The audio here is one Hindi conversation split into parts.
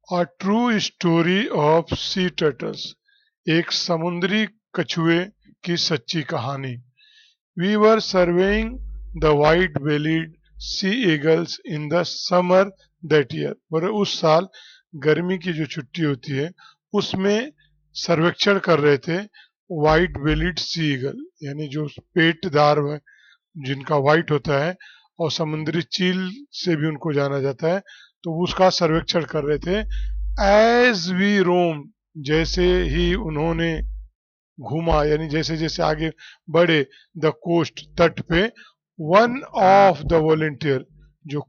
A true story of sea turtles. एक समुद्री कछुए की सच्ची कहानी. We were surveying the white-bellied sea eagles in the summer that year. और उस साल गर्मी की जो छुट्टी होती है उसमें सर्वेक्षण कर रहे थे व्हाइट बेलिड सी ईगल, यानी जो पेटदार जिनका व्हाइट होता है और समुद्री चील से भी उनको जाना जाता है, तो उसका सर्वेक्षण कर रहे थे. एज वी रोम, जैसे ही उन्होंने घूमा, यानी जैसे जैसे आगे बढ़े द कोस्ट, तट पे, वन ऑफ द वॉलेंटियर, जो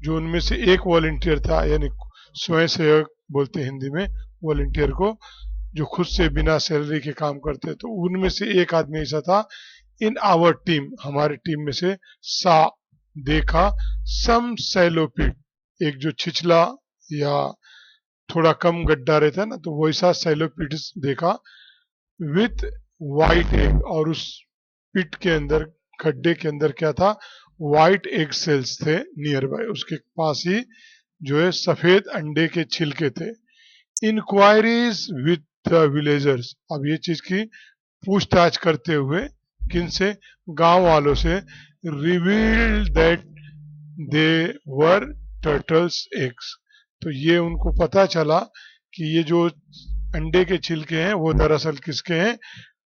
जो उनमें से एक वॉलेंटियर था, यानी स्वयं सेवक बोलते हैं हिंदी में वॉलेंटियर को, जो खुद से बिना सैलरी के काम करते, तो उनमें से एक आदमी ऐसा था. इन आवर टीम, हमारी टीम में से, सा, देखा, सम सैलोपिड, एक जो छिछला या थोड़ा कम गड्ढा रहता है ना, तो वैसा सैलोपिड्स देखा, विथ वाइट एग, और उस पिट के अंदर, गड्ढे के अंदर क्या था, वाइट एग सेल्स थे नियर बाय, उसके पास ही जो है सफेद अंडे के छिलके थे. इंक्वायरीज विथ द विलेजर्स, अब ये चीज की पूछताछ करते हुए, किनसे, गांव वालों से, revealed that they were turtles eggs, तो ये उनको पता चला कि ये जो अंडे के छिलके हैं वो दरअसल किसके हैं,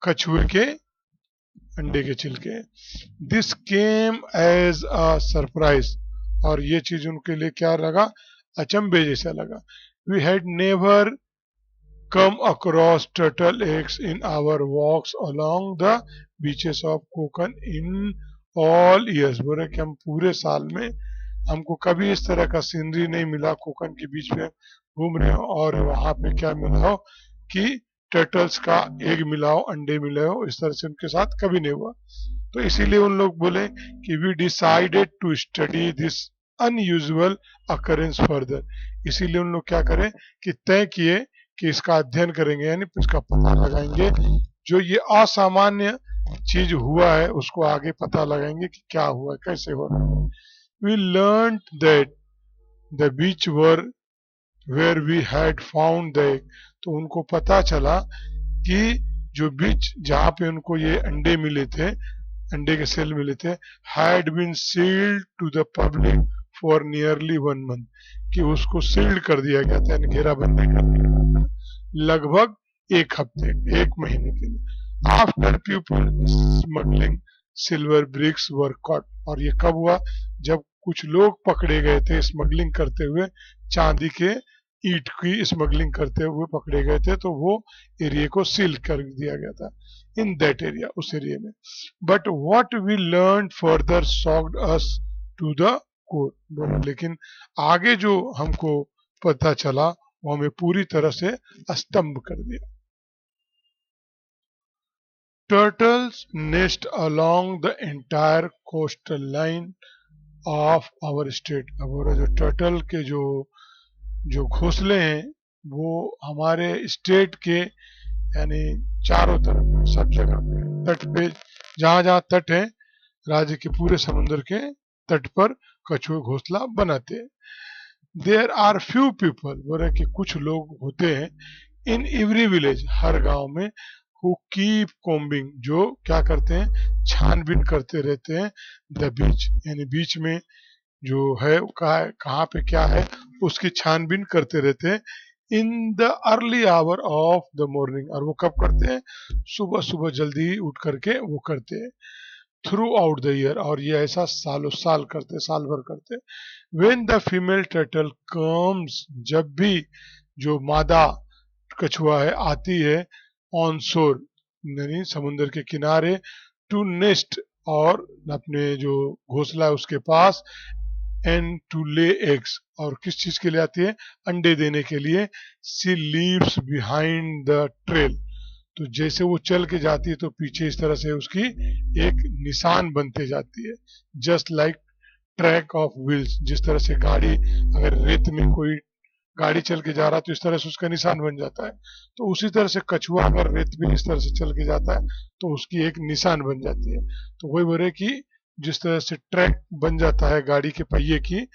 कछुए के अंडे के छिलके हैं. This came as a surprise, और ये चीज उनके लिए क्या लगा, अचंभे जैसा लगा. We had never come across turtle eggs in our walks along the beaches of Konkan in all years. बोले कि हम पूरे साल में हमको कभी इस तरह का सीनरी नहीं मिला, कोकन के बीच में घूम रहे हो और वहां पे क्या मिला हो कि टर्टल्स का एग मिला हो, अंडे मिले हो, इस तरह से उनके साथ कभी नहीं हुआ. तो इसीलिए उन लोग बोले कि we decided to study this unusual occurrence further. इसीलिए उन लोग क्या करें कि तय किए कि इसका अध्ययन करेंगे, यानी इसका पता लगाएंगे, जो ये असामान्य चीज हुआ है उसको आगे पता लगाएंगे कि क्या हुआ, कैसे हो रहा है. We learn that the beach were where we had found the egg, तो उनको पता चला कि जो बीच जहाँ पे उनको ये अंडे मिले थे, अंडे के सेल मिले थे, had been sealed to the public for nearly 1 month, कि उसको सील्ड कर दिया गया था, यानी घेराबंदी कर दिया गया था लगभग एक हफ्ते, एक महीने के लिए. After people smuggling silver bricks were caught, और ये कब हुआ, जब कुछ लोग पकड़े गए थे स्मगलिंग करते हुए, चांदी के ईट की स्मगलिंग करते हुए पकड़े गए थे, तो वो एरिया को सील कर दिया गया था, इन दैट एरिया, उस एरिया में. But what we learn further shocked us to the core, लेकिन आगे जो हमको पता चला वो हमें पूरी तरह से स्तंभ कर दिया. Turtles nest along the entire coastal line of our state. अब जो टर्टल के जो जो घोंसले हैं वो हमारे स्टेट के, यानी चारों तरफ, सब जगह पे, तट पे, जहां जहां तट है राज्य के पूरे समुद्र के तट पर कछुए घोंसला बनाते हैं. देयर आर फ्यू पीपल, बोल रहे कि कुछ लोग होते हैं, इन एवरी विलेज, हर गांव में, हु कीप कोम्बिंग, जो क्या करते हैं, छानबीन करते रहते हैं, द बीच, यानी बीच में जो है कहाँ पे क्या है उसकी छानबीन करते रहते हैं, in the early hour of the morning, और वो कब करते हैं, सुबह सुबह जल्दी उठ करके वो करते हैं, थ्रू आउट द ईयर, और ये ऐसा सालों साल करते, साल भर करते. When the female turtle comes, जब भी जो मादा कछुआ है आती है, ऑन शोर, यानी समुद्र के किनारे, टू नेस्ट, और अपने जो घोंसला है उसके पास, एंड टू ले एग्स, और किस चीज के लिए आती है, अंडे देने के लिए. सी लीव्स बिहाइंड द ट्रेल, तो जैसे वो चल के जाती है तो पीछे इस तरह से उसकी एक निशान बनते जाती है, just like track of wheels, जिस तरह से गाड़ी, अगर रेत में कोई गाड़ी चल के जा रहा है तो इस तरह से उसका निशान बन जाता है, तो उसी तरह से कछुआ अगर रेत में इस तरह से चल के जाता है तो उसकी एक निशान बन जाती है. तो वही बोले कि जिस तरह से ट्रैक बन जाता है गाड़ी के पहिए की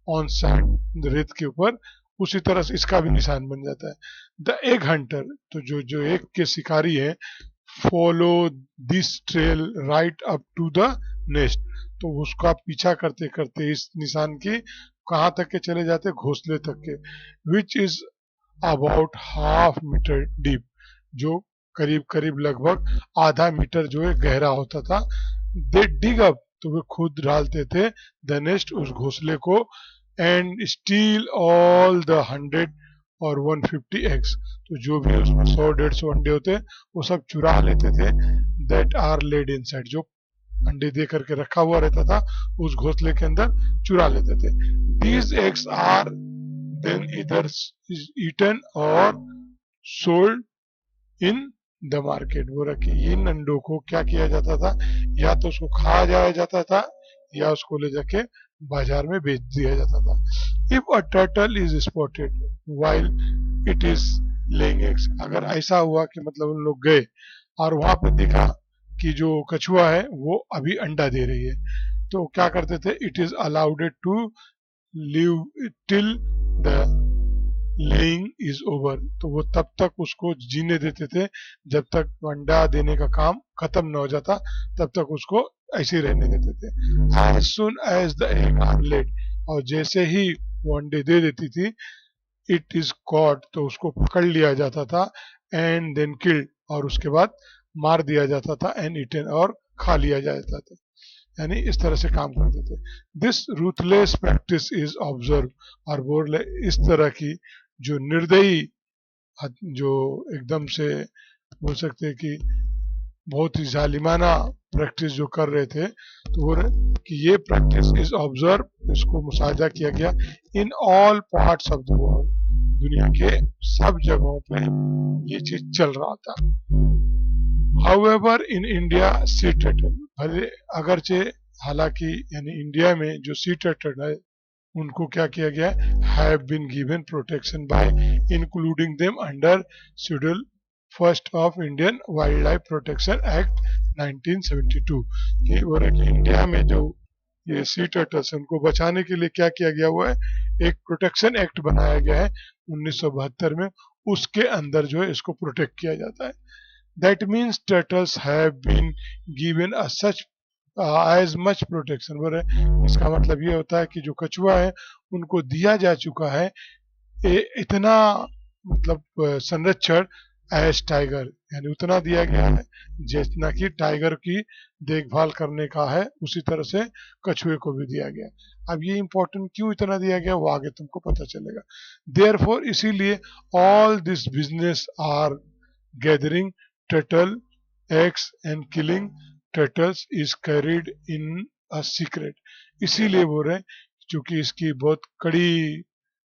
ऑन सैंड, रेत के ऊपर, उसी तरह से इसका भी निशान बन जाता है। द एग हंटर, तो जो जो एग के शिकारी है, follow this trail right up to the nest, तो उसका पीछा करते करते इस निशान की कहाँ तक के चले जाते, घोंसले तक के, which is about half metre deep, जो करीब करीब लगभग आधा मीटर जो है गहरा होता था। दे डिग अप, तो वे खुद डालते थे द नेस्ट, उस घोंसले को, एंड स्टील ऑल द 100 और 150 एग्स, तो जो भी उसमें 100-150 अंडे होते वो सब चुरा लेते थे, दैट आर लेड इनसाइड, जो अंडे दे करके रखा हुआ रहता था उस घोंसले के अंदर चुरा लेते थे। दीज एग्स आर देन इधर ईटन और सोल्ड इन द मार्केट, वो रखे इन अंडों को क्या किया जाता था, या तो उसको खाया जाया जाता था या उसको ले जाके बाजार में बेच दिया जाता था। If a turtle is spotted while it is laying eggs, अगर ऐसा हुआ कि मतलब उन लोग गए और वहां पे देखा कि जो कछुआ है वो अभी अंडा दे रही है, तो क्या करते थे, it is allowed to live till the laying is over, तो वो तब तक उसको जीने देते थे जब तक अंडा देने का काम खत्म न हो जाता, तब तक उसको ऐसे ही रहने देते थे। As soon as the egg are laid, और जैसे ही वो अंडे दे देती थी, इट इज कॉट, तो उसको पकड़ लिया जाता था, एंड देन किल्ड, और उसके बाद मार दिया जाता था, एंड इटन, और खा लिया जाता था। यानी इस तरह से काम करते थे। This ruthless practice is observe, और बोल इस तरह की जो निर्दयी, जो एकदम से बोल सकते हैं कि बहुत ही जालिमाना प्रैक्टिस जो कर रहे थे, तो वो कि ये प्रैक्टिस इज ऑब्जर्व, इसको मुशाहिदा किया गया in all parts of the world, दुनिया के सब जगहों पे ये चीज चल रहा था। However in India sea turtle, भले अगरचे हालांकि यानी इंडिया में जो सी टर्टल है उनको क्या किया गया, have been given protection by including them under schedule first of Indian wildlife protection act 1972, कि वो इंडिया में जो ये सी टर्टल्स उनको बचाने के लिए क्या किया गया हुआ है, एक प्रोटेक्शन एक्ट बनाया गया है 1972 में, उसके अंदर जो है इसको प्रोटेक्ट किया जाता है। That means turtles have been given a such as much protection, बोले इसका मतलब ये होता है कि जो कछुआ है उनको दिया जा चुका है इतना मतलब संरक्षण एज टाइगर, यानी उतना दिया गया है जितना कि टाइगर की देखभाल करने का है, उसी तरह से कछुए को भी दिया गया। अब ये इंपॉर्टेंट क्यों इतना दिया गया वो आगे तुमको पता चलेगा। देयरफॉर इसीलिए all this business are gathering turtle eggs and killing turtles is carried in a secret, इसीलिए बोल रहे हैं क्योंकि इसकी बहुत कड़ी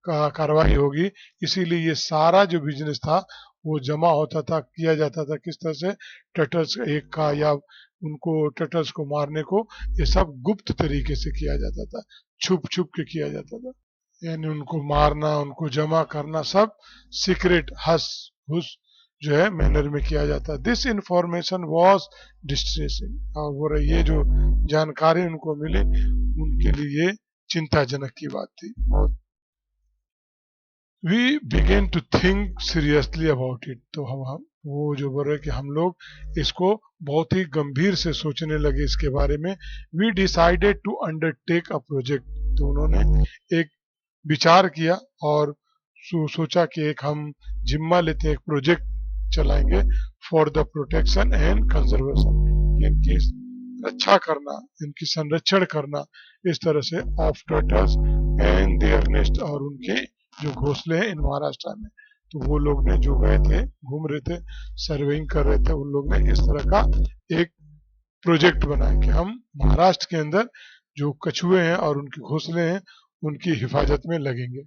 का कार्रवाई होगी, इसीलिए ये सारा जो बिजनेस था वो जमा होता था, किया जाता था किस तरह से, टर्टल्स एक का या उनको टर्टल्स को मारने को, ये सब गुप्त तरीके से किया जाता था, छुप छुप के किया जाता था, यानी उनको मारना उनको जमा करना सब सीक्रेट हस हुस जो है मैनर में किया जाता। दिस इंफॉर्मेशन वॉज डिस्ट्रेसिंग, और वो ये जो जानकारी उनको मिली उनके लिए चिंताजनक की बात थी। We began to think seriously about it, तो हम वो जो बोल रहे कि हम लोग इसको बहुत ही गंभीर से सोचने लगे इसके बारे में। We decided to undertake a project, तो उन्होंने एक विचार किया और सोचा कि एक हम जिम्मा लेते हैं, एक प्रोजेक्ट चलाएंगे for the protection and conservation, इनकी रक्षा करना, इनकी संरक्षण करना इस तरह से of turtles and there nest, और उनके जो घोंसले हैं इन महाराष्ट्र में। तो वो लोग ने जो गए थे घूम रहे थे सर्वेइंग कर रहे थे, उन लोग ने इस तरह का एक प्रोजेक्ट बनाया कि हम महाराष्ट्र के अंदर जो कछुए हैं और उनके घोंसले हैं उनकी हिफाजत में लगेंगे।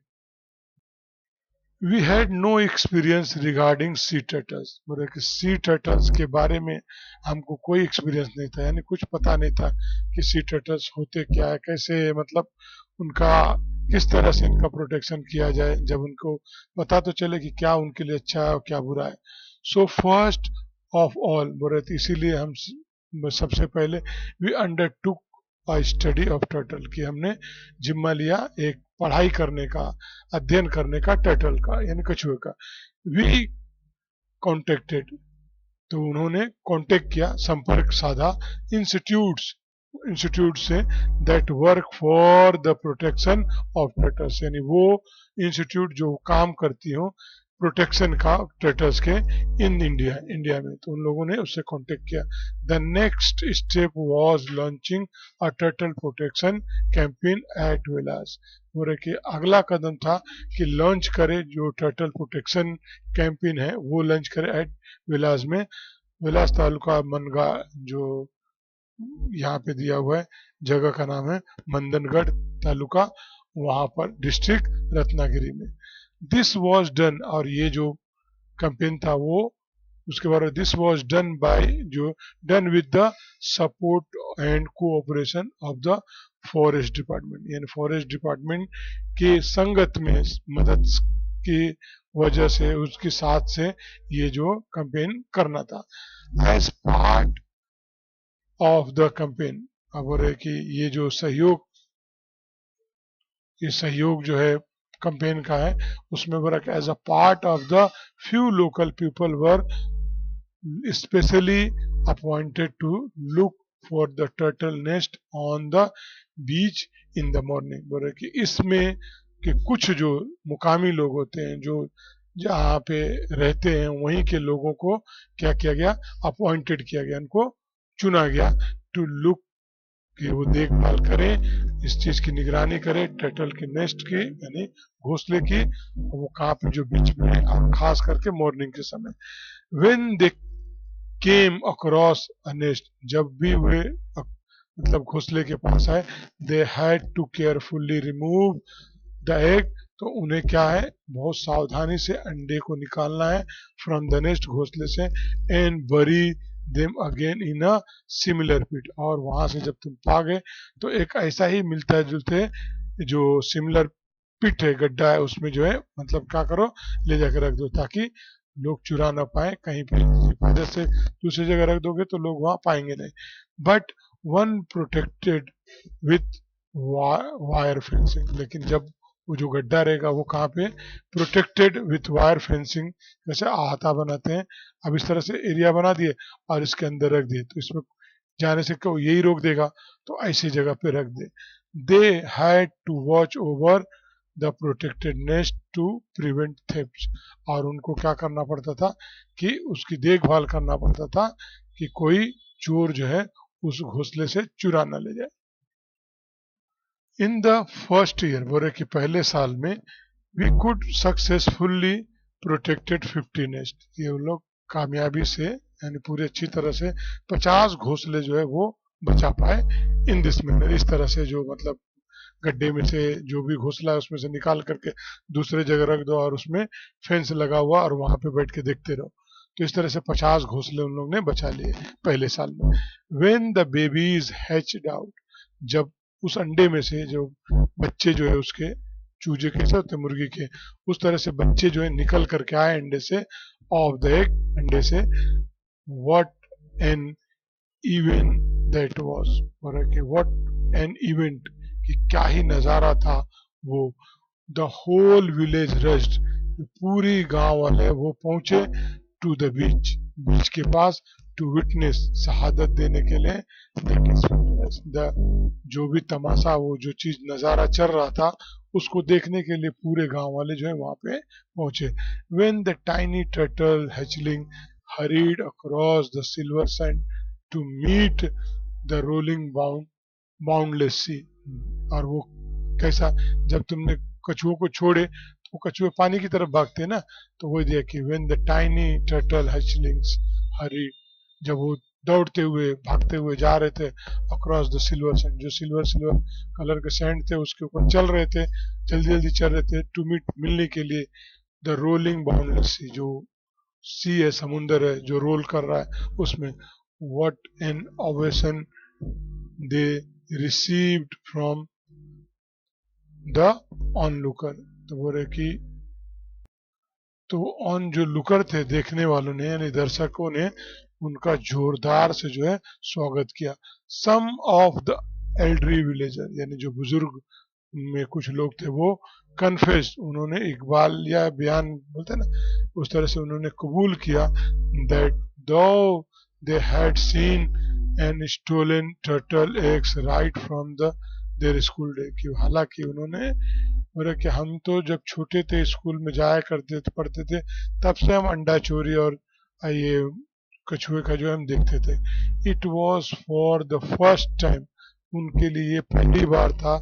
We had no experience regarding sea turtles, बोले कि सी टर्टल्स के बारे में हमको कोई एक्सपीरियंस नहीं था, यानी कुछ पता नहीं था कि सी टर्टल्स होते क्या है, कैसे मतलब उनका किस तरह से इनका प्रोटेक्शन किया जाए, जब उनको पता तो चले कि क्या उनके लिए अच्छा है और क्या बुरा है। सो फर्स्ट ऑफ ऑल बोले, इसीलिए हम सबसे पहले we undertook study of turtle, कि हमने जिम्मा लिया एक पढ़ाई करने का, अध्ययन करने का टर्टल का यानी कछुए का। वी कॉन्टेक्टेड, तो उन्होंने कांटेक्ट किया, संपर्क साधा institutes, institute say that work for the protection of turtles, यानी वो इंस्टीट्यूट जो काम करती हो प्रोटेक्शन का टर्टल्स के इन इंडिया, इंडिया में, तो उन लोगों ने उससे कांटेक्ट किया। The next step was launching a turtle protection campaign at Velas, बोले कि अगला कदम था कि लॉन्च करे जो टर्टल प्रोटेक्शन कैंपेन है वो लॉन्च करे एट विलास में। विलास तालुका मनगा, जो यहाँ पे दिया हुआ है, जगह का नाम है मंदनगढ़ तालुका, वहां पर डिस्ट्रिक्ट रत्नागिरी में। दिस वाज डन, और ये जो कैंपेन था वो उसके बारे में, दिस वाज डन बाय, जो done with the support and cooperation of the forest department, यानी फॉरेस्ट डिपार्टमेंट के संगत में मदद की वजह से, उसके साथ से ये जो कैंपेन करना था। As part of the campaign, अब बोल रहे कि ये जो सहयोग, ये सहयोग जो है कैंपेन का है, उसमें बोला कि as a part of the few local people were specially appointed to look for the turtle nest on the beach in the morning, बोल रहे कि इसमें कि कुछ जो मुकामी लोग होते हैं जो जहाँ पे रहते हैं वहीं के लोगों को क्या किया गया, अपॉइंटेड किया गया, उनको चुना गया टू लुक, कि वो देखभाल करें, इस चीज की निगरानी करें टर्टल के नेस्ट की यानी घोंसले की, वो कहाँ पे जो बीच में है, और खास करके मॉर्निंग के समय। When they came across a nest, जब भी वे मतलब घोंसले के पास आए, they had to carefully remove the egg, तो उन्हें क्या है बहुत सावधानी से अंडे को निकालना है फ्रॉम द नेस्ट, घोंसले से, and bury them again in a similar pit, और वहां से जब तुम पा गए तो एक ऐसा ही मिलता जुलते जो सिमिलर पिट है, गड्ढा है, उसमें जो है मतलब क्या करो, ले जाकर रख दो ताकि लोग चुरा ना पाए, कहीं पे हिफाजत से दूसरी जगह रख दोगे तो लोग वहां पाएंगे नहीं। But one protected with wire fencing, लेकिन जब वो जो गड्ढा रहेगा वो कहाँ पे, प्रोटेक्टेड विथ वायर फेंसिंग, जैसे आहता बनाते हैं, अब इस तरह से एरिया बना दिए और इसके अंदर रख दिए, तो इसमें जाने से क्यों यही रोक देगा, तो ऐसी जगह पे रख दे। They had to watch over the protected nest to prevent theft, और उनको क्या करना पड़ता था कि उसकी देखभाल करना पड़ता था कि कोई चोर जो है उस घोंसले से चुरा न ले जाए। इन द फर्स्ट ईयर, बोले कि पहले साल में, we could successfully protected 50 nest, ये उन लोग कामयाबी से यानी पूरी अच्छी तरह से 50 घोंसले जो है वो बचा पाए। इन दिस मैनर, इस तरह से जो मतलब गड्ढे में से जो भी घोंसला है उसमें से निकाल करके दूसरे जगह रख दो और उसमें फेंस लगा हुआ और वहां पे बैठ के देखते रहो, तो इस तरह से 50 घोंसले उन लोग ने बचा लिए पहले साल में। When the babies hatched out, जब उस अंडे में से जो बच्चे जो है उसके, चूजे कैसे होते हैं मुर्गी के, उस तरह से बच्चे जो है निकल करके आए अंडे से, ऑफ द एग, अंडे से, what an event that was, और कि व्हाट एन इवेंट, कि क्या ही नजारा था वो। द होल विलेज रश्ड, पूरी गांव वाले वो पहुंचे टू द बीच, बीच के पास, टू विटनेस, शहादत देने के लिए, द जो भी तमाशा, वो जो चीज नजारा चल रहा था उसको देखने के लिए पूरे गांव वाले जो है वहां पे पहुंचे। When the tiny turtle hatchling hurried across the silver sand to meet the rolling boundless sea, और वो कैसा, जब तुमने कछुओं को छोड़े तो वो कछुए पानी की तरफ भागते हैं ना, तो वही दिया कि when the tiny turtle hatchlings हरी, जब वो दौड़ते हुए भागते हुए जा रहे थे अक्रॉस द सिल्वर सैंड, जो सिल्वर सिल्वर कलर के सैंड थे उसके ऊपर चल रहे थे, जल्दी जल्दी चल रहे थे, टू मीट, मिलने के लिए, द रोलिंग बाउंडलेस सी, जो सी है, समुंदर है जो रोल कर रहा है उसमें, what an ovation they received from the Onlooker, तो बोल रहे कि तो ऑन जो लुकर थे, देखने वालों ने यानी दर्शकों ने उनका जोरदार से जो है स्वागत किया। सम ऑफ द एल्डरी विलेजर यानी जो बुजुर्ग में कुछ लोग थे वो कन्फेस्ड, उन्होंने इकबाल या बयान बोलते हैं ना, उस तरह से उन्होंने कबूल किया that though they had seen and stolen turtle eggs right from the their school day, कि हालांकि उन्होंने बोला कि हम तो जब छोटे थे स्कूल में जाया करते थे, पढ़ते थे, तब से हम अंडा चोरी और ये कछुए का जो हम देखते थे। It was for the first time, उनके लिए ये पहली बार था,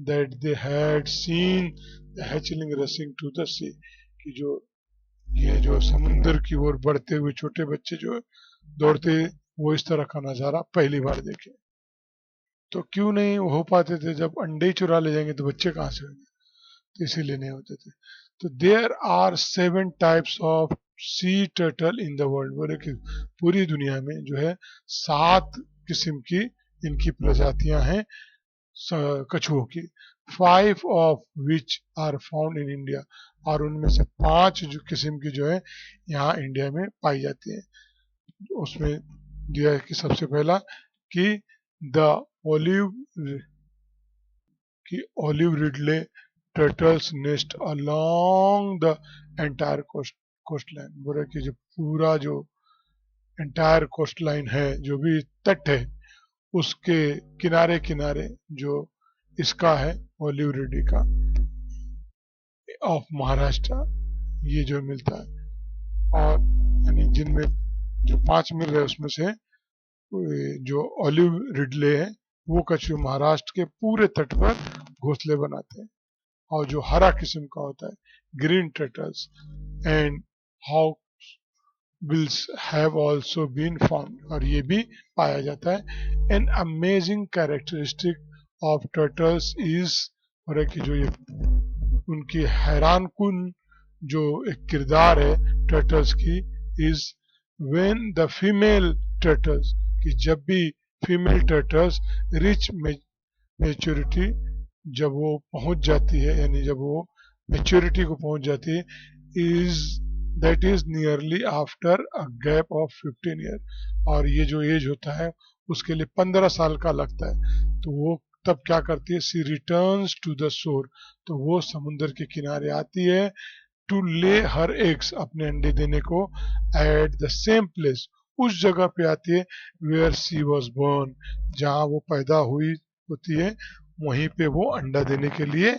that they had seen the hatchling rushing to the sea, कि जो ये जो समुद्र की ओर बढ़ते हुए छोटे बच्चे जो दौड़ते, वो इस तरह का नजारा पहली बार देखे। तो क्यों नहीं हो पाते थे, जब अंडे ही चुरा ले जाएंगे तो बच्चे कहाँ से होंगे, तो इसीलिए नहीं होते थे। तो there are 7 types of sea turtle in the world, बोले कि पूरी दुनिया में जो है 7 किस्म की इनकी प्रजातियां हैं कछुओं की। 5 of which are found in India, और उनमें से 5 जो किस्म की जो है यहाँ इंडिया में पाई जाती है। उसमें दिया है कि सबसे पहला कि द ओलिव कि olive ridley turtles nest along the entire coast line, बोले कि जो पूरा जो एंटायर कोस्ट लाइन है, जो भी तट है, उसके किनारे किनारे जो इसका है ओलिव रिडी का ऑफ महाराष्ट्र, ये जो मिलता है। और यानी जिनमें जो 5 मिल रहे हैं उसमें से जो ओलिव रिडले है वो कछुए महाराष्ट्र के पूरे तट पर घोंसले बनाते हैं। और जो हरा किस्म का होता है ग्रीन टर्टल्स एंड हाउ विल्स हैव आल्सो बीन फाउंड, और ये भी पाया जाता है। An amazing characteristic of turtles is, और कि जो ये उनकी हैरान कुन जो एक किरदार है टर्टल्स की, is when the female turtles, कि जब भी फीमेल टर्टल्स रिच मेच्योरिटी, जब वो पहुंच जाती है, यानी जब वो मेच्योरिटी को पहुंच जाती है, is that is nearly after a gap of 15 year, और ये जो एज होता है उसके लिए 15 साल का लगता है। तो वो तब क्या करती है, सी रिटर्न्स टू द शोर, तो वो समुद्र के किनारे आती है, टू ले हर एग्स, अपने अंडे देने को, एट द सेम प्लेस, उस जगह पे आती है, वेयर सी वॉज बोर्न, जहाँ वो पैदा हुई होती है, वहीं पे वो अंडा देने के लिए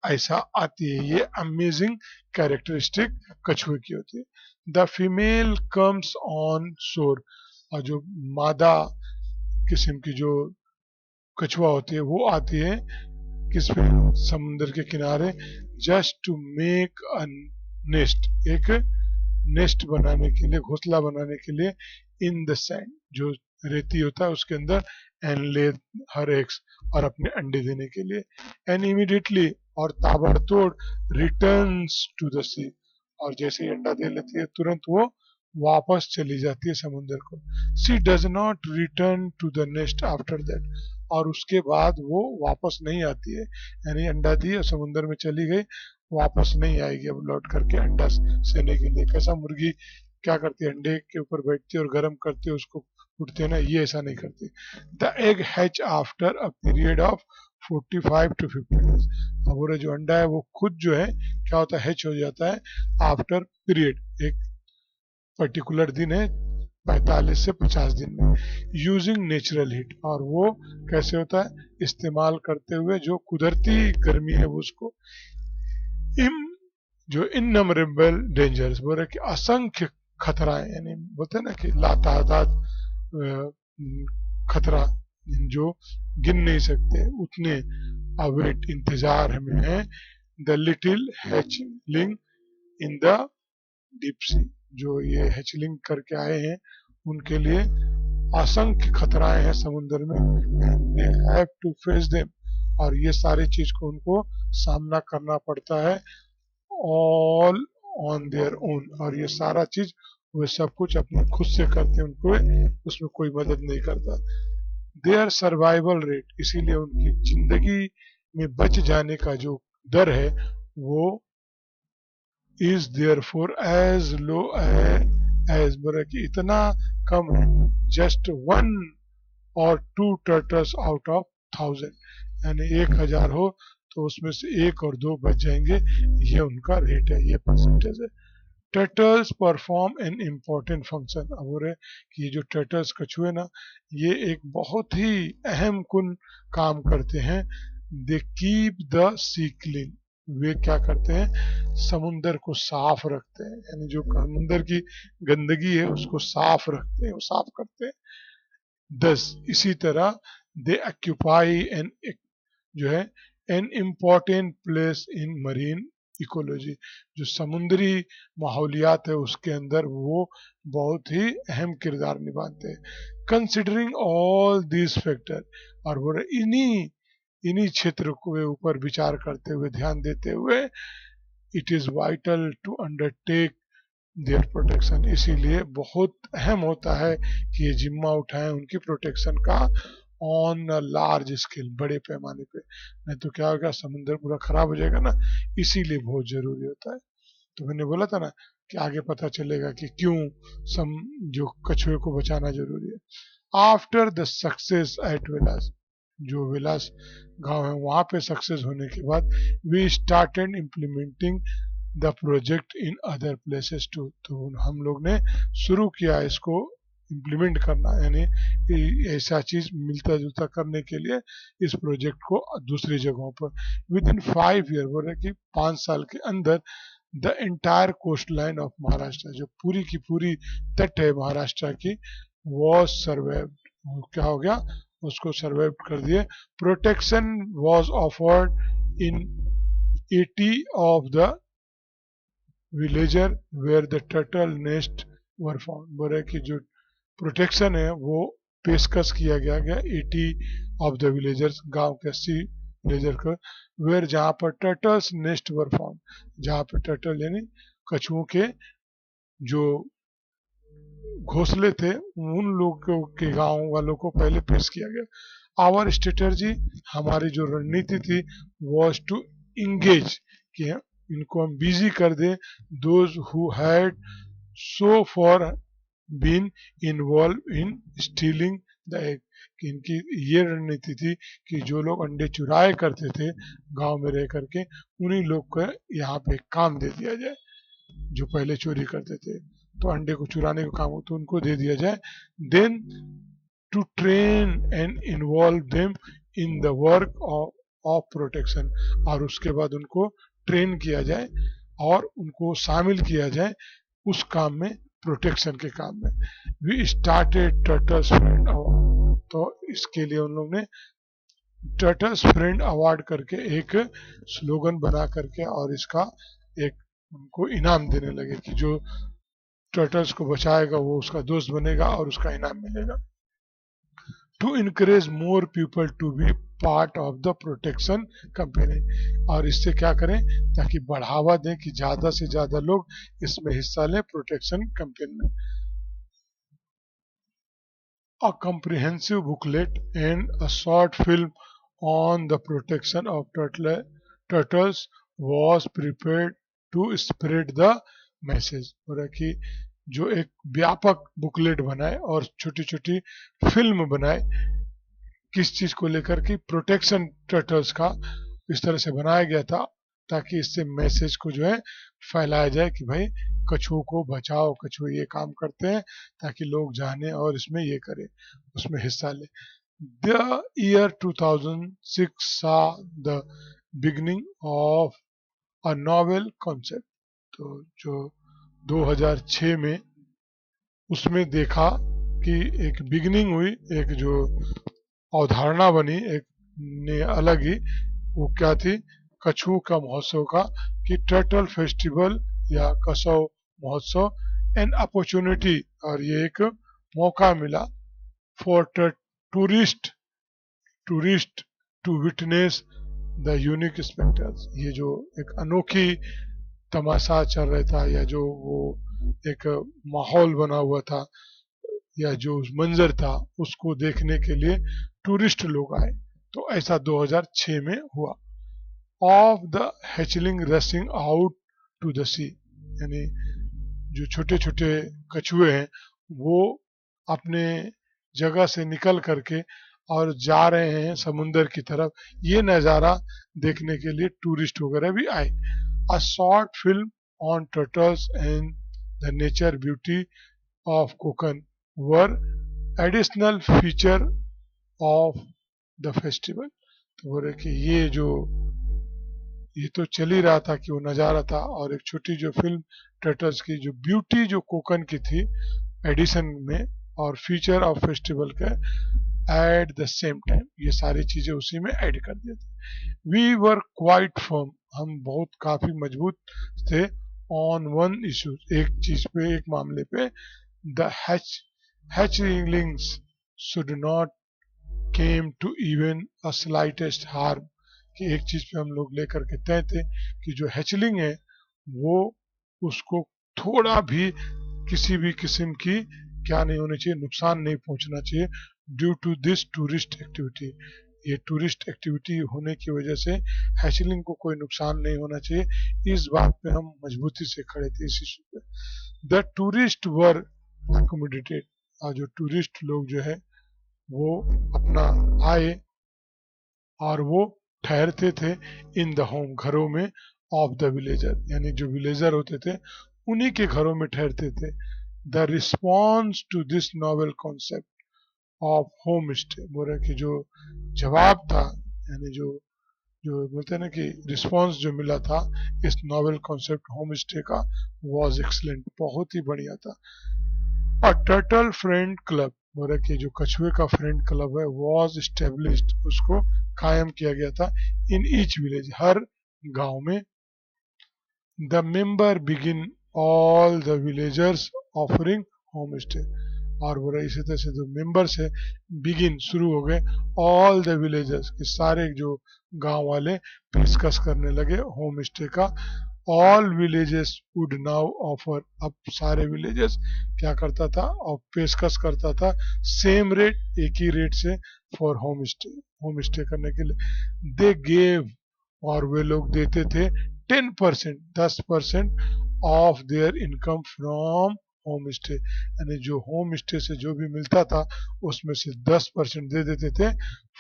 ऐसा आती है। ये अमेजिंग कैरेक्टरिस्टिक कछुए की होती है। द फीमेल कम्स ऑन शोर, और जो मादा किस्म की जो कछुआ होती है वो आती है किस पे, समुद्र के किनारे, just to make a nest, एक नेस्ट बनाने के लिए, घोंसला बनाने के लिए, इन द सैंड, जो रेती होता है उसके अंदर, एंड ले हर एग्स, और अपने अंडे देने के लिए, एंड इमीडिएटली, और ताबड़तोड़, रिटर्न्स टू द सी, और जैसे ही अंडा दे लेती है तुरंत वो वापस चली जाती है समुद्र को। She does not return to the nest after that, और उसके बाद वो वापस नहीं आती है, यानी अंडा दी और समुद्र में चली गई, वापस नहीं आएगी अब लौट करके अंडा सेने के लिए। कैसा मुर्गी क्या करती है, अंडे के ऊपर बैठती है और गर्म करती है उसको, उठते हैं ना, ये ऐसा नहीं करती। The egg hatch after a period of 45 to 50 days, अब वो जो अंडा है वो खुद जो है क्या होता है, हैच हो जाता है आफ्टर पीरियड, एक पर्टिकुलर दिन है 45 से 50 दिन में, यूजिंग नेचुरल हीट, और वो कैसे होता है, इस्तेमाल करते हुए जो कुदरती गर्मी है वो उसको, इम जो इननमरेबल डेंजर्स, बोल रहे कि असंख्य खतराएं, यानी बोलते हैं ना कि लातादाद खतरा जो गिन नहीं सकते उतने अवेट इंतजार हमें है, the little hatchling in the deep sea, जो ये हैचलिंग करके आए हैं उनके लिए असंख्य खतराएं हैं समुद्र में, they have to face them, और ये सारी चीज को उनको सामना करना पड़ता है, ऑल ऑन देयर ओन, और ये सारा चीज वे सब कुछ अपने खुद से करते हैं, उनको उसमें कोई मदद नहीं करता। देयर सर्वाइवल रेट, इसीलिए उनकी जिंदगी में बच जाने का जो दर है वो is there for as low as, बोला कि इतना कम है, just 1 or 2 turtles out of 1000, यानी 1000 हो तो उसमें से 1 और 2 बच जाएंगे, ये उनका रेट है, ये परसेंटेज है। Turtles perform an important function. अब हो रहे कि ये जो टर्टल्स कछुए ना, ये एक बहुत ही अहम कुन काम करते हैं। They keep the sea clean. वे क्या करते हैं, समुंदर को साफ रखते हैं, यानी जो समुंदर की गंदगी है उसको साफ रखते हैं, वो साफ करते हैं। दस इसी तरह दे ऑक्यूपाई एन, जो है, an important place in marine ecology. जो समुद्री माहौलियात है उसके अंदर वो बहुत ही अहम किरदार निभाते हैं। कंसिडरिंग ऑल दिस फैक्टर, और वो इन्हीं इन्हीं क्षेत्र के ऊपर विचार करते हुए, ध्यान देते हुए, it is vital to undertake their protection. इसीलिए बहुत अहम होता है कि ये जिम्मा उठाएं उनकी प्रोटेक्शन का, ऑन अ लार्ज स्केल, बड़े पैमाने पे। नहीं तो क्या होगा, समुद्र पूरा खराब हो जाएगा ना, इसीलिए बहुत जरूरी होता है। तो मैंने बोला था ना कि आगे पता चलेगा कि क्यों सम जो कछुए को बचाना जरूरी है। आफ्टर द सक्सेस एट विलास, जो विलास गांव है वहां पे सक्सेस होने के बाद, we started implementing the project in other places too. तो हम लोग ने शुरू किया इसको इम्प्लीमेंट करना, यानी ऐसा चीज मिलता जुलता करने के लिए इस प्रोजेक्ट को दूसरी जगहों पर। विद इन 5 ईयर, बोल रहे कि 5 साल के अंदर, the entire coast line of Maharashtra, जो पूरी की पूरी तट है महाराष्ट्र की, वॉज सर्वाइव्ड। क्या हो गया, उसको सर्वाइव कर दिए। Protection was offered in 80 of the villager where the turtle nest were found. बोले कि जो प्रोटेक्शन है वो पेशकश किया गया 80 ऑफ द विलेजर्स, गांव के 80 विलेजर को, वेयर जहां पर टर्टल्स नेस्ट वर फाउंड, जहां पर टर्टल यानी कछुओं के जो घोंसले थे, उन लोगों के गांव वालों को पहले पेश किया गया। आवर स्ट्रेटर्जी, हमारी जो रणनीति थी, वॉज टू इंगेज, कि इनको हम बिजी कर दें, those who had so far been involve in stealing the egg. कि इनकी ये रणनीति थी कि जो लोग अंडे चुराए करते थे गांव में रह करके, उन्हीं लोग को यहाँ पे काम दे दिया जाए, जो पहले चोरी करते थे तो अंडे को चुराने का काम हो तो उनको दे दिया जाए। Then to train and involve them in the work of protection, और उसके बाद उनको ट्रेन किया जाए और उनको शामिल किया जाए उस काम में, प्रोटेक्शन के काम में। We started turtles friend award, तो इसके लिए उन लोग ने टर्टल्स फ्रेंड अवार्ड करके एक स्लोगन बना करके और इसका एक उनको इनाम देने लगे कि जो टर्टल्स को बचाएगा वो उसका दोस्त बनेगा और उसका इनाम मिलेगा। To encourage more people to be part of the protection company, और इससे क्या करें, ताकि बढ़ावा दें कि ज्यादा से ज्यादा लोग इसमें हिस्सा लें प्रोटेक्शन कैंपेन में। A comprehensive booklet and a short film on the protection of turtles was prepared to spread the message। और कि जो एक व्यापक बुकलेट बनाए और छोटी छोटी फिल्म बनाए, किस चीज को लेकर कि प्रोटेक्शन टर्टल्स का इस तरह से बनाया गया था, ताकि इससे मैसेज को जो है फैलाया जाए कि भाई कछुओं को बचाओ, कछुए ये काम करते हैं, ताकि लोग जाने और इसमें ये करें, उसमें हिस्सा ले। The year 2006 saw the beginning of a novel concept। तो जो 2006 में उसमें देखा कि एक बिगिनिंग हुई, एक जो अवधारणा बनी, एक ने अलग ही, वो क्या थी, कछुओं का महोत्सव का, कि टर्टल फेस्टिवल या कसौ महोत्सव एन अपॉर्चुनिटी, और ये एक मौका मिला for tourist tourist to witness the unique spectres. ये जो एक अनोखी तमाशा चल रहा था, या जो वो एक माहौल बना हुआ था, या जो मंजर था, उसको देखने के लिए टूरिस्ट लोग आए। तो ऐसा 2006 में हुआ। Of the hatchling rushing out to the sea, यानी जो छोटे छोटे कछुए हैं वो अपने जगह से निकल करके और जा रहे हैं समुंदर की तरफ। ये नज़ारा देखने के लिए टूरिस्ट वगैरह भी आए। A short film on turtles and the nature beauty of Konkan were additional feature of the festival. तो बोले कि ये तो चल ही रहा था कि वो नज़ारा था, और एक छोटी जो फिल्म टर्टल्स की जो ब्यूटी जो कोकन की थी एडिशन में, और फीचर ऑफ फेस्टिवल का एट द सेम टाइम, ये सारी चीजें उसी में ऐड कर दिए थे। वी वर क्वाइट फर्म, हम बहुत काफी मजबूत थे। ऑन वन इशू, एक चीज पे, एक मामले पे, the hatchlings should not came to even a slightest harm, कि एक चीज पे हम लोग लेकर के तय थे कि जो हैचलिंग है वो उसको थोड़ा भी किसी भी किस्म की क्या नहीं होनी चाहिए, नुकसान नहीं पहुंचना चाहिए। Due to this tourist activity, ये टूरिस्ट एक्टिविटी होने की वजह से हैचलिंग को कोई नुकसान नहीं होना चाहिए। इस बात पे हम मजबूती से खड़े थे इस इशू पे। द टूरिस्ट वर अकोमोडेटेड, और जो टूरिस्ट लोग जो है वो अपना आए और वो ठहरते थे इन द होम, घरों में, ऑफ द विलेजर, यानी जो विलेजर होते थे उन्हीं के घरों में ठहरते थे। The response to this novel concept of home stay, बोल रहे कि जो जवाब था, यानी जो जो बोलते हैं ना कि रिस्पॉन्स जो मिला था इस नॉवेल कॉन्सेप्ट होम स्टे का, वॉज एक्सलेंट, बहुत ही बढ़िया था। और टर्टल फ्रेंड क्लब, बोल रहे कि जो कछुए का फ्रेंड क्लब है वॉज स्टेब्लिश्ड, उसको कायम किया गया था इन ईच विलेज, हर गांव में। The member begin all the villagers offering home stay, और बोला इसी तरह से जो मेंबर्स है बिगिन शुरू हो गए, ऑल द विलेजर्स के सारे जो गांव वाले पेशकश करने लगे होम स्टे का। All villages would now offer, अब सारे विलेजेस क्या करता था और पेशकश करता था सेम रेट, एक ही रेट से फॉर होम स्टे करने के लिए। दे गेव, और वे लोग देते थे 10%, 10% of their income from home stay, यानी जो होम स्टे से जो भी मिलता था उसमें से 10% दे देते थे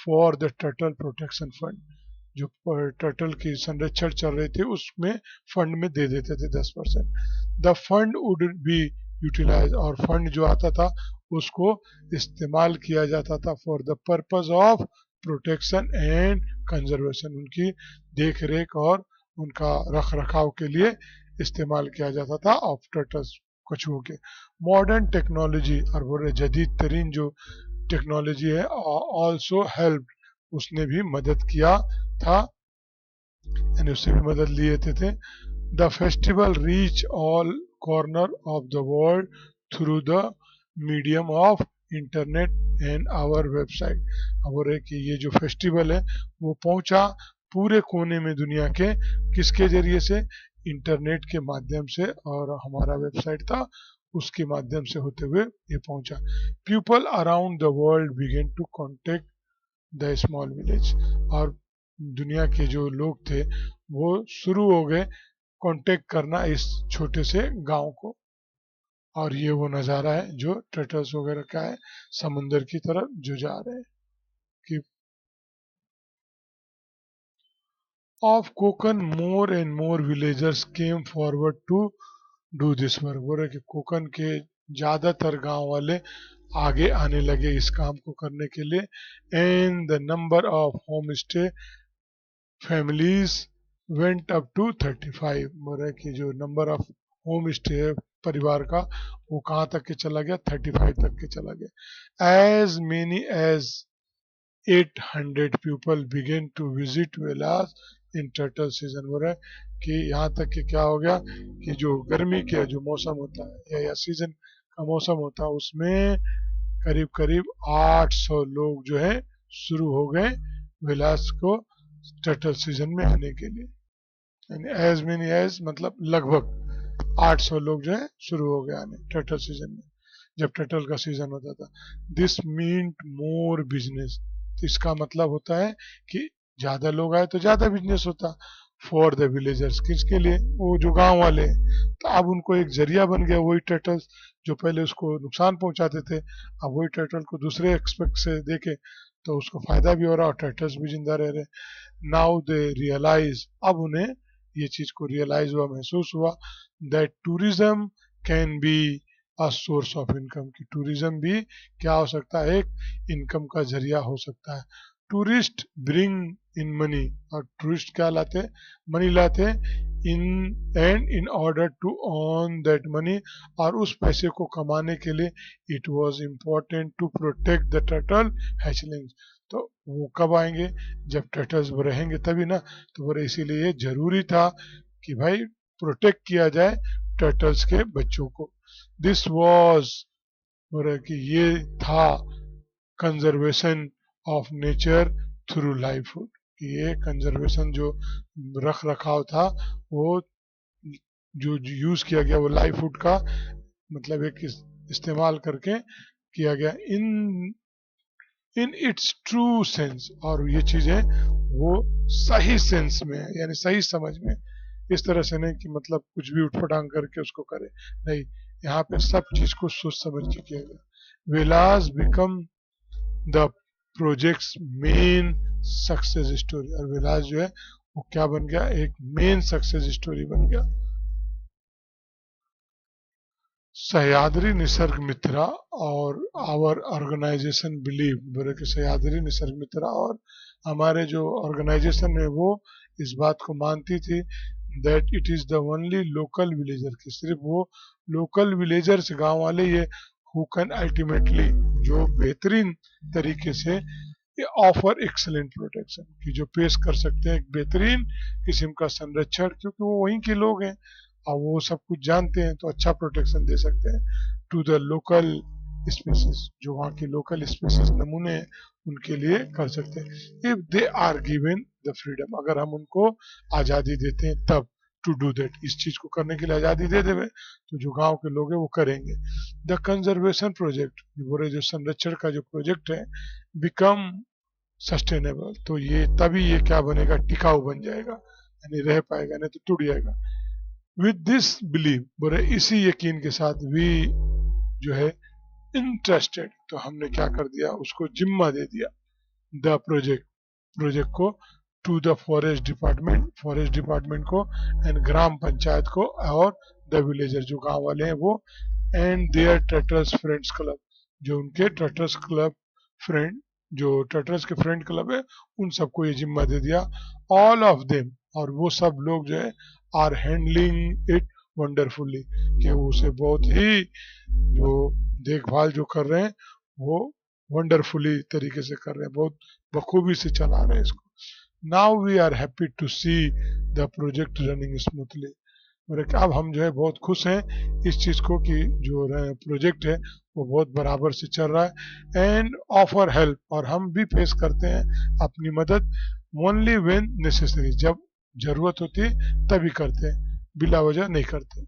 for the turtle protection fund, जो टर्टल की संरक्षण चल रही थी उसमें फंड में दे देते थे 10%। The fund would be utilise, और फंड जो आता था उसको इस्तेमाल किया जाता था for the purpose of protection and conservation, उनकी देख रेख और उनका रख रखाव के लिए इस्तेमाल किया जाता था ऑफ टर्टल्स, कछुओं के। मॉडर्न टेक्नोलॉजी, और बोल रहे जदीद तरीन जो टेक्नोलॉजी है, ऑल्सो हेल्प, उसने भी मदद किया था, यानी उससे भी मदद लिए थे। The festival reach all corner of the world through the medium of internet and our website. अब रहे कि ये जो फेस्टिवल है वो पहुंचा पूरे कोने में दुनिया के, किसके जरिए से, इंटरनेट के माध्यम से, और हमारा वेबसाइट था उसके माध्यम से होते हुए ये पहुंचा। People around the world began to contact the small village, और दुनिया के जो लोग थे वो शुरू हो गए कांटेक्ट करना इस छोटे से गांव को। और ये वो नज़ारा है जो टर्टल्स वगैरह का है समुंदर की तरफ जो जा रहे हैं कि of Konkan more and more villagers came forward to do this work, बोल रहे कि कोकन के ज्यादातर गांव वाले आगे आने लगे इस काम को करने के लिए। And the number of home stay families went up to 35, बोल रहे कि जो नंबर ऑफ होम स्टे है परिवार का वो कहाँ तक के चला गया, 35 तक के चला गया। As many as 800 people began to visit villas in turtle season, बोल रहे कि यहाँ तक कि क्या हो गया कि जो गर्मी के जो मौसम होता है या सीजन का मौसम होता है उसमें करीब करीब 800 लोग जो है शुरू हो गए विलास को टर्टल सीजन में आने के लिए। यानी एज मेनी एज मतलब लगभग 800 लोग जो है शुरू हो गए आने टर्टल सीजन में, जब टर्टल का सीजन होता था। दिस मीन्ट मोर बिजनेस, तो इसका मतलब होता है कि ज्यादा लोग आए तो ज्यादा बिजनेस होता फॉर द विलेजर्स, किसके लिए, वो जो गांव वाले हैं। तो अब उनको एक जरिया बन गया, वही टर्टल्स जो पहले उसको नुकसान पहुंचाते थे अब वही टर्टल को दूसरे एक्सपेक्ट से देखे तो उसको फायदा भी हो रहा और टर्टल्स भी जिंदा रह रहे। नाउ दे रियलाइज, अब उन्हें ये चीज को रियलाइज हुआ, महसूस हुआ, that tourism can be a source of income, की टूरिज्म भी क्या हो सकता है, एक इनकम का जरिया हो सकता है। टूरिस्ट ब्रिंग इन मनी, और टूरिस्ट क्या लाते हैं, मनी लाते हैं, in and in order to earn that money, और उस पैसे को कमाने के लिए it was important to protect the turtle hatchlings. तो वो कब आएंगे, जब टर्टल्स रहेंगे तभी ना। तो बोले इसीलिए जरूरी था कि भाई प्रोटेक्ट किया जाए टर्टल्स के बच्चों को। दिस वाज, बोले कि ये था conservation of nature through livelihood, ये कंजर्वेशन जो रख रखाव था वो जो यूज किया गया वो लाइवहुड का मतलब एक इस्तेमाल करके किया गया इन इट्स ट्रू सेंस, और ये चीजें वो सही सेंस में है, यानी सही समझ में। इस तरह से नहीं कि मतलब कुछ भी उठपटांग करके उसको करे, नहीं, यहाँ पे सब चीज को सोच समझ के किया गया। Vilas become the project's main success story, और विलास जो है वो क्या बन गया, एक मेन सक्सेस स्टोरी बन गया। सह्याद्री निसर्ग मित्रा और आवर ऑर्गेनाइजेशन बिलीव, बोले कि सह्याद्री निसर्ग मित्रा और हमारे जो ऑर्गेनाइजेशन है वो इस बात को मानती थी that it is the only local villager, की सिर्फ वो लोकल विलेजर्स गांव वाले ये हु कैन अल्टीमेटली, जो बेहतरीन तरीके से ऑफर एक्सलेंट प्रोटेक्शन, की जो पेश कर सकते हैं एक बेहतरीन किस्म का संरक्षण, क्योंकि वो वहीं के लोग हैं और वो सब कुछ जानते हैं, तो अच्छा प्रोटेक्शन दे सकते हैं टू द लोकल स्पीसीज, जो वहाँ के लोकल स्पीसीज नमूने हैं उनके लिए कर सकते हैं। If they are given the freedom, अगर हम उनको आज़ादी देते हैं तब, टू डू दैट, इस चीज को करने के लिए आज़ादी दे देवे तो जो गांव के लोग हैं वो करेंगे। द कंजर्वेशन प्रोजेक्ट, बोले जो संरक्षण का जो प्रोजेक्ट है, बिकम सस्टेनेबल, तो ये तभी ये क्या बनेगा, टिकाऊ बन जाएगा, यानी रह पाएगा, नहीं तो टूट जाएगा। विद दिस बिलीव, बोले इसी यकीन के साथ, वी जो है इंटरेस्टेड, तो हमने क्या कर दिया, उसको जिम्मा दे दिया द प्रोजेक्ट को टू द फॉरेस्ट डिपार्टमेंट को एंड ग्राम पंचायत को और द विलेजर जो गांव वाले हैं वो, and their turtles friends club, जो उनके टर्टल्स क्लब फ्रेंड, जो टर्टल्स के फ्रेंड क्लब है उन सबको ये जिम्मा दे दिया। ऑल ऑफ देम, और वो सब लोग जो है आर हैंडलिंग इट वंडरफुली, कि वो उसे बहुत ही जो देखभाल जो कर रहे हैं वो वंडरफुली तरीके से कर रहे हैं, बहुत बखूबी से चला रहे हैं इसको। Now we are happy to see the project running smoothly, मतलब अब हम जो है बहुत खुश हैं इस चीज को कि जो प्रोजेक्ट है वो बहुत बराबर से चल रहा है। एंड ऑफर हेल्प, और हम भी पेश करते हैं अपनी मदद, ओनली व्हेन नेसेसरी, जब जरूरत होती है तभी करते हैं, बिला वजह नहीं करते।